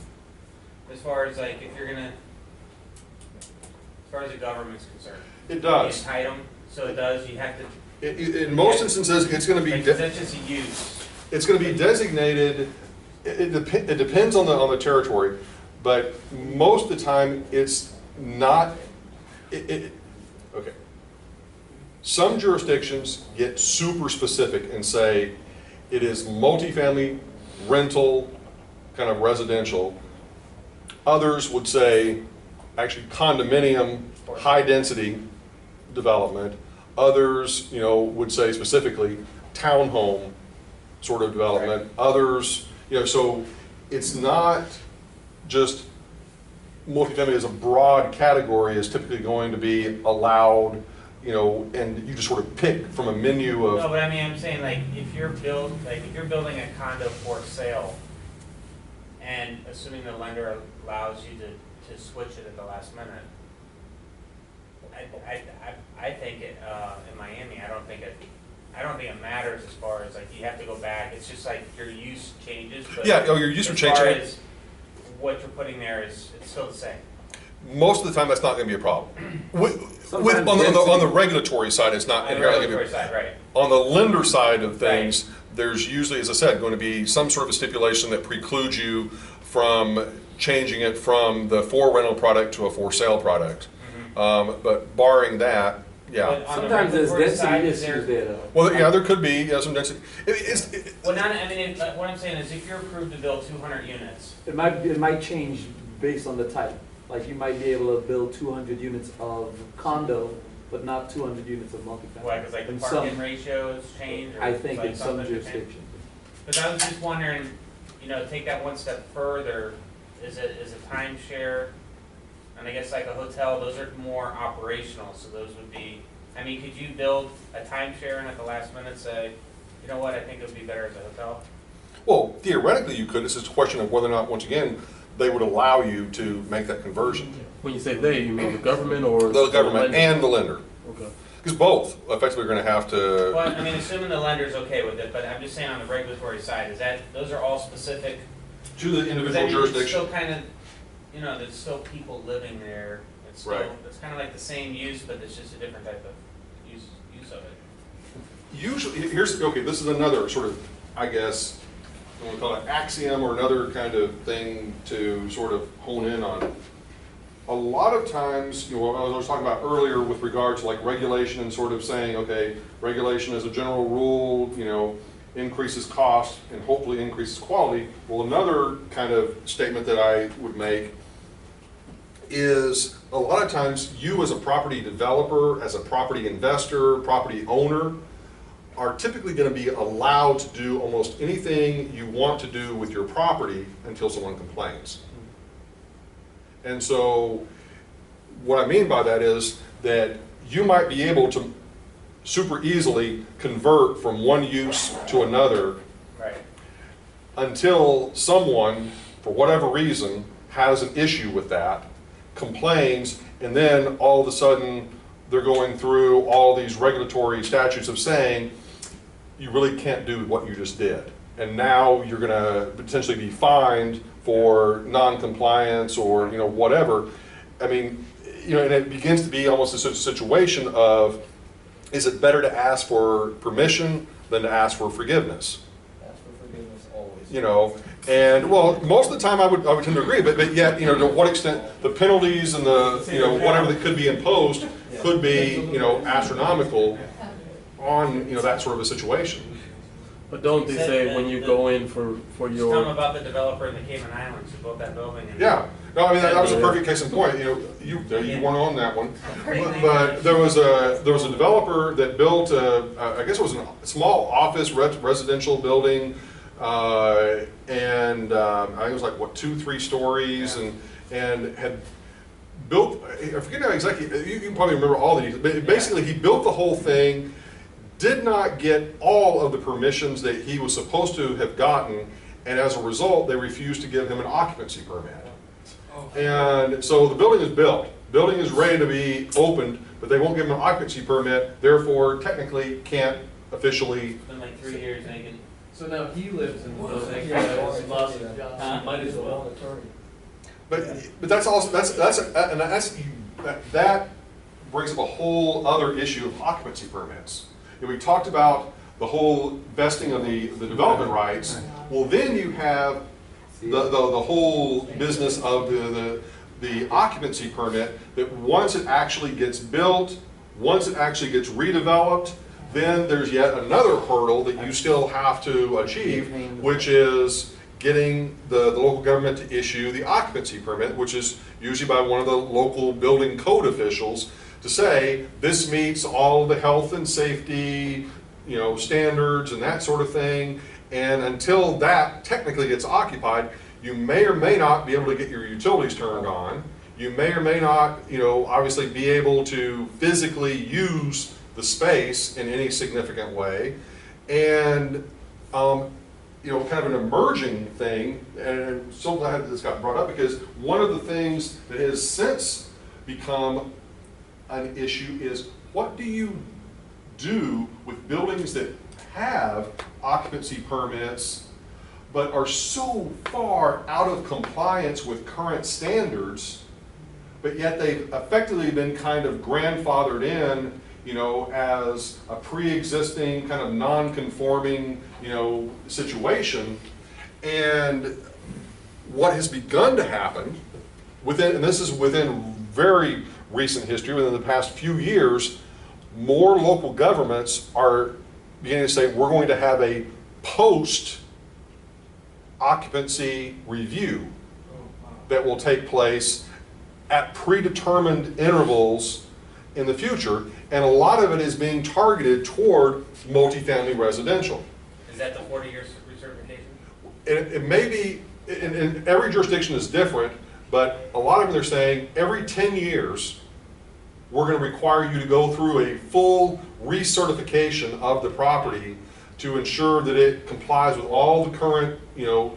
as far as like, if you're gonna, as far as the government's concerned. It does. You entitle them, so it does, you have to. In most instances, it's going to be. Because that's just a use. It's going to be designated. It depends on the territory, but most of the time it's not. Okay. Some jurisdictions get super specific and say it is multifamily, rental, kind of residential. Others would say actually condominium, high density development. Others, would say specifically townhome sort of development. Right. Others, so it's not just multifamily as a broad category is typically going to be allowed, and you just sort of pick from a menu of. No, but I mean, I'm saying like if you're building a condo for sale, and assuming the lender allows you to switch it at the last minute. I think it, in Miami, I don't think it matters as far as like you have to go back. It's just like your use changes. But your use would change. As far as what you're putting there it's still the same. Most of the time, that's not going to be a problem. On the regulatory side, it's not inherently going to be. Side, right. On the lender side of things, right. There's usually, as I said, going to be some sort of a stipulation that precludes you from changing it from the for rental product to a for sale product. But barring that, yeah. Sometimes there's density issues there, though. Well, yeah, there could be some density. Well, what I'm saying is, if you're approved to build 200 units, it might change based on the type. Like you might be able to build 200 units of condo, but not 200 units of multifamily. Why, because like the In parking some- ratios change? Or I think like in some something change? jurisdictions. Because I was just wondering, take that one step further, is a timeshare, and I guess like a hotel, those are more operational, so those would be, I mean, could you build a timeshare and at the last minute say, you know what, I think it would be better as a hotel? Well, theoretically you could. It's just a question of whether or not, once again, they would allow you to make that conversion. When you say they, you mean the government or The government lender? and the lender. Okay. Because both effectively are going to have to. Well, I mean, assuming the lender's okay with it, but I'm just saying on the regulatory side, those are all specific? To the Because I individual mean, jurisdiction. it's still kind of, there's still people living there. It's still, Right. it's kind of like the same use, but it's just a different type of use of it. Usually, this is another sort of, I guess, I want to call it axiom or another kind of thing to sort of hone in on. A lot of times, what I was talking about earlier with regards to like regulation and sort of saying, okay, regulation as a general rule, increases cost and hopefully increases quality. Well, another kind of statement that I would make is a lot of times you as a property developer, as a property investor, property owner, are typically going to be allowed to do almost anything you want to do with your property until someone complains. And so what I mean by that is that you might be able to super easily convert from one use to another Right. until someone, for whatever reason, has an issue with that, complains, and then all of a sudden they're going through all these regulatory statutes of saying you really can't do what you just did. And now you're going to potentially be fined for non-compliance or whatever. I mean, and it begins to be almost a situation of, is it better to ask for permission than to ask for forgiveness? Ask for forgiveness always. And well, most of the time I would tend to agree, but yet, to what extent the penalties and the, whatever that could be imposed could be, astronomical on, that sort of a situation. But don't they say when you go in for Just your... tell them about the developer in the Cayman Islands who built that building. And Yeah, no, I mean, that was a perfect case in point, you weren't on that one. But there was a developer that built I guess it was a small office residential building, and I think it was like, 2-3 stories, and had built, I forget now exactly, you can probably remember all the details, but basically he built the whole thing, did not get all of the permissions that he was supposed to have gotten, and as a result, they refused to give him an occupancy permit. And so the building is built. Building is ready to be opened, but they won't give him an occupancy permit, therefore technically can't officially. It's been like 3 years and they can. So now he lives in the building, Yeah. lost his job, might as well. But that's also, that brings up a whole other issue of occupancy permits. We talked about the whole vesting of the development rights. Well, then you have the whole business of the occupancy permit, that once it actually gets built, once it actually gets redeveloped, then there's yet another hurdle that you still have to achieve, which is getting the local government to issue the occupancy permit, which is usually by one of the local building code officials, to say this meets all the health and safety, standards and that sort of thing. And until that technically gets occupied, you may or may not be able to get your utilities turned on. You may or may not, obviously be able to physically use the space in any significant way. And, kind of an emerging thing, and I'm so glad that this got brought up, because one of the things that has since become an issue is, what do you do with buildings that have occupancy permits but are so far out of compliance with current standards, but yet they've effectively been kind of grandfathered in, as a pre-existing kind of non-conforming, situation. And what has begun to happen and this is within very recent history, within the past few years, more local governments are beginning to say, we're going to have a post-occupancy review that will take place at predetermined intervals in the future, and a lot of it is being targeted toward multifamily residential. Is that the 40-year recertification? It may be, and every jurisdiction is different, but a lot of them they're saying every 10 years, we're going to require you to go through a full recertification of the property to ensure that it complies with all the current,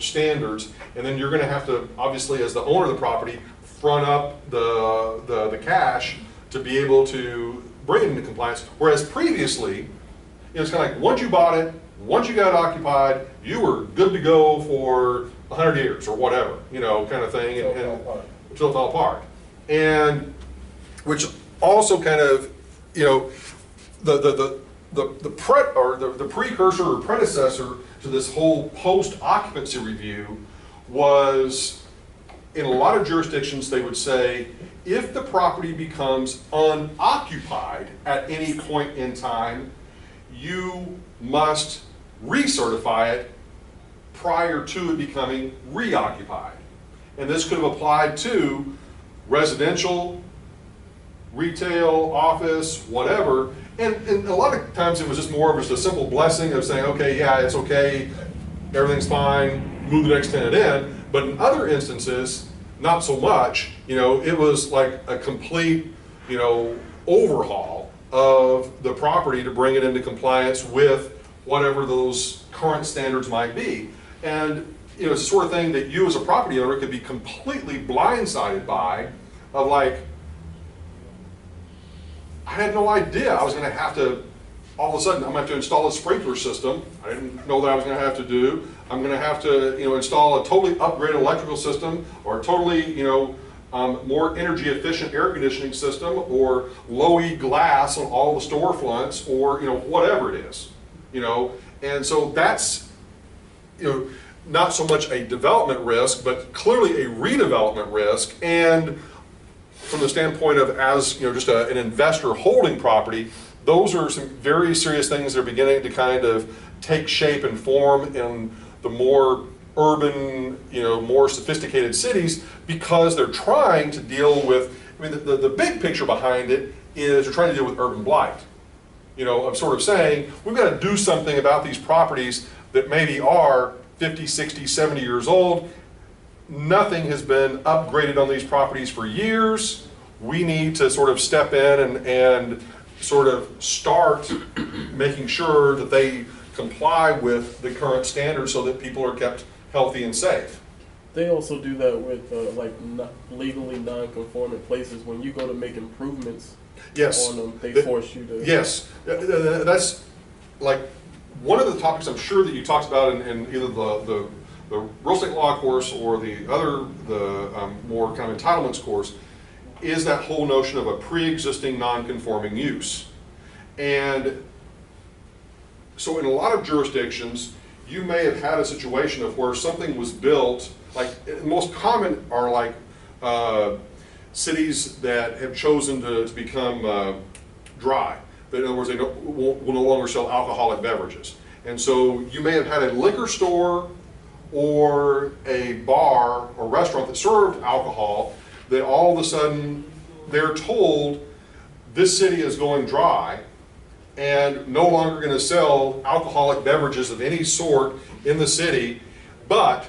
standards, and then you're going to have to, obviously, as the owner of the property, front up the cash to be able to bring it into compliance. Whereas previously, it's kind of like once you bought it, once you got it occupied, you were good to go for 100 years or whatever, kind of thing, until it fell apart. And which also kind of, the precursor or predecessor to this whole post-occupancy review was, in a lot of jurisdictions, they would say, if the property becomes unoccupied at any point in time, you must recertify it prior to it becoming reoccupied. And this could have applied to residential, retail, office, whatever. And a lot of times it was just more of just a simple blessing of saying, okay, yeah, it's okay, everything's fine, move the next tenant in. But in other instances, not so much. It was like a complete, overhaul of the property to bring it into compliance with whatever those current standards might be. And it's the sort of thing that you as a property owner could be completely blindsided by, of like, I had no idea I was going to have to, all of a sudden, I'm going to have to install a sprinkler system. I didn't know that I was going to have to do. I'm going to have to, install a totally upgraded electrical system, or a totally, more energy efficient air conditioning system, or low E glass on all the store fronts, or, whatever it is, And so that's, not so much a development risk, but clearly a redevelopment risk. And from the standpoint of, as just an investor holding property, those are some very serious things that are beginning to kind of take shape and form in the more urban, more sophisticated cities, because they're trying to deal with, the big picture behind it is they're trying to deal with urban blight. I'm sort of saying, we've got to do something about these properties that maybe are 50, 60, 70 years old. Nothing has been upgraded on these properties for years. We need to sort of step in and sort of start making sure that they comply with the current standards so that people are kept healthy and safe. They also do that with legally non-conforming places. When you go to make improvements on them, they force you to. Yes, that's like one of the topics I'm sure that you talked about in either the real estate law course or the more kind of entitlements course, is that whole notion of a pre-existing non-conforming use. And so in a lot of jurisdictions, you may have had a situation of where something was built, like the most common are like cities that have chosen to become dry. In other words, they will no longer sell alcoholic beverages. And so you may have had a liquor store or a bar or restaurant that served alcohol, that all of a sudden they're told this city is going dry and no longer going to sell alcoholic beverages of any sort in the city, but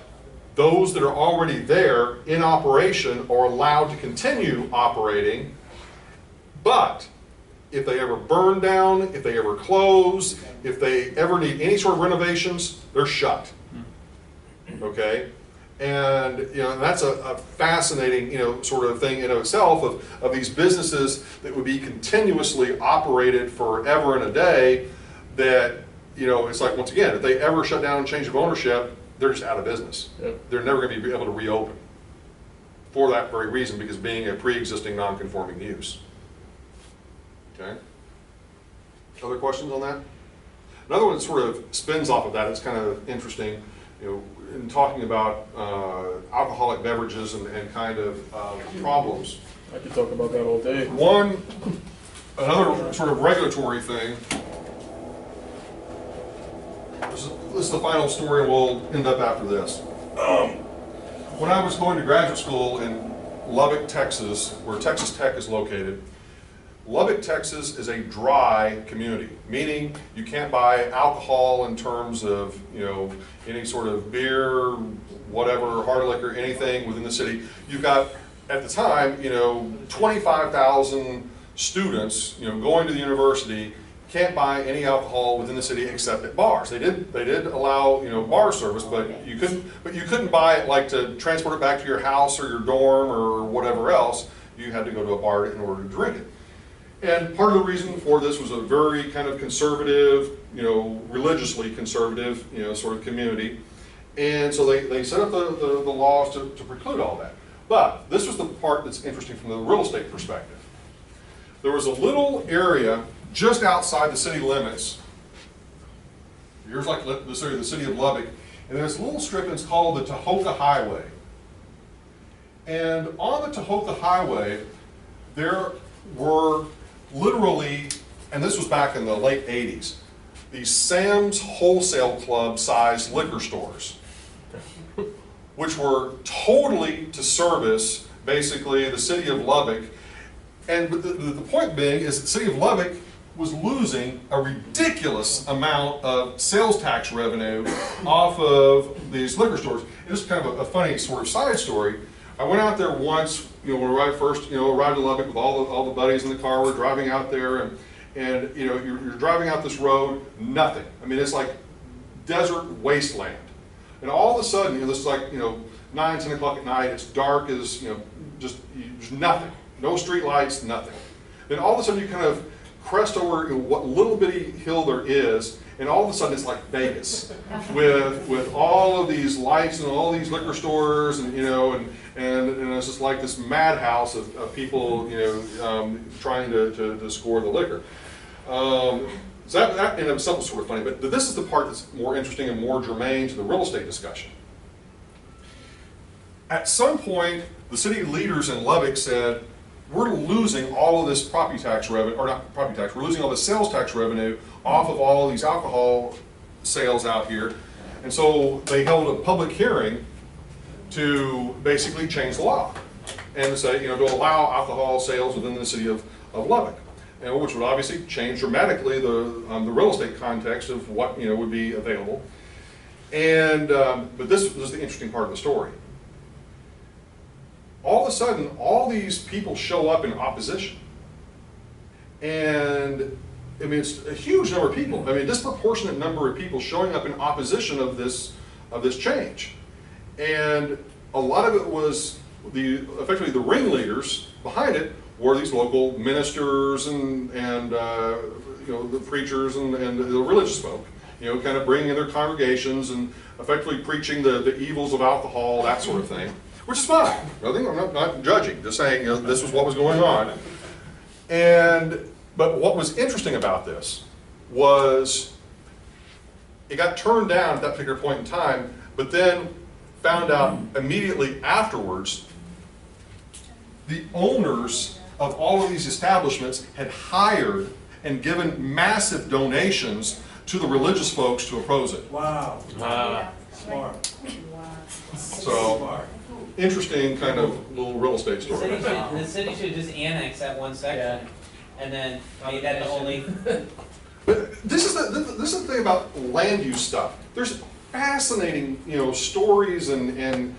those that are already there in operation are allowed to continue operating. But if they ever burn down, if they ever close, if they ever need any sort of renovations, they're shut. Okay? And that's a fascinating sort of thing in of itself, of these businesses that would be continuously operated forever and a day, that it's like, once again, if they ever shut down and change of ownership, they're just out of business. Yep. They're never going to be able to reopen for that very reason, because being a pre-existing non-conforming use. Okay? Other questions on that? Another one that sort of spins off of that, it's kind of interesting, in talking about alcoholic beverages and kind of problems. I could talk about that all day. Another sort of regulatory thing. This is the final story, and we'll end up after this. When I was going to graduate school in Lubbock, Texas, where Texas Tech is located, Lubbock, Texas is a dry community, meaning you can't buy alcohol in terms of, any sort of beer, whatever, hard liquor, anything within the city. You've got, at the time, 25,000 students, going to the university, can't buy any alcohol within the city except at bars. They did allow, bar service, but you couldn't buy it like to transport it back to your house or your dorm or whatever else. You had to go to a bar in order to drink it. And part of the reason for this was a very kind of conservative, religiously conservative, sort of community. And so they set up the laws to preclude all that. But this was the part that's interesting from the real estate perspective. There was a little area just outside the city limits. Here's like this area, the city of Lubbock. And there's a little strip that's called the Tahoka Highway. And on the Tahoka Highway, there were literally, and this was back in the late 80s, these Sam's Wholesale Club sized liquor stores, which were totally to service basically the city of Lubbock. And the point being is the city of Lubbock was losing a ridiculous amount of sales tax revenue off of these liquor stores. It was kind of a funny sort of side story. I went out there once, when I first, arrived in Lubbock with all the buddies in the car. We're driving out there, and you're driving out this road, nothing. I mean, it's like desert wasteland. And all of a sudden, this is like 9, 10 o'clock at night. It's dark as just nothing, no street lights, nothing. Then all of a sudden, you kind of crest over what little bitty hill there is, and all of a sudden it's like Vegas, with all of these lights and all these liquor stores, and and it's just like this madhouse of people trying to score the liquor. So that in itself is sort of funny, but this is the part that's more interesting and more germane to the real estate discussion. At some point, the city leaders in Lubbock said, we're losing all of this property tax revenue, or not property tax, we're losing all the sales tax revenue off of all of these alcohol sales out here. And so they held a public hearing to basically change the law and to say, to allow alcohol sales within the city of Lubbock, and which would obviously change dramatically the real estate context of what would be available. And but this is the interesting part of the story. All of a sudden, all these people show up in opposition. And I mean, it's a huge number of people. I mean, a disproportionate number of people showing up in opposition of this change. And a lot of it was effectively the ringleaders behind it were these local ministers and the preachers and the religious folk, kind of bringing in their congregations and effectively preaching the evils of alcohol, that sort of thing. Which is fine. I'm not judging. Just saying, this was what was going on. But what was interesting about this was it got turned down at that particular point in time, but then found out immediately afterwards the owners of all of these establishments had hired and given massive donations to the religious folks to oppose it. Wow. Smart. So. Smart. Interesting kind of little real estate story. The city should just annex that one section, and then make that the only. But this is the thing about land use stuff. There's fascinating stories and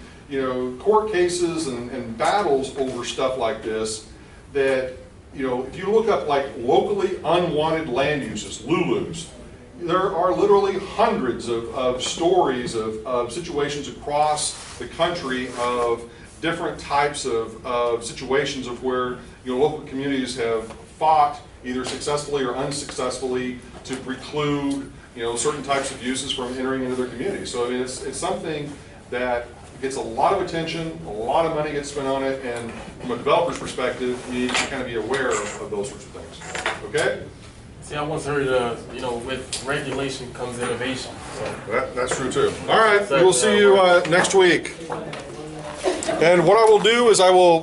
court cases and battles over stuff like this. That if you look up like locally unwanted land uses, LULUs. There are literally hundreds of stories of situations across the country of different types of situations of where local communities have fought either successfully or unsuccessfully to preclude certain types of uses from entering into their community. So I mean it's something that gets a lot of attention, a lot of money gets spent on it, and from a developer's perspective, you need to kind of be aware of those sorts of things. Okay? See, I once heard, with regulation comes innovation. So. That's true too. All right, we'll see you next week. And what I will do is I will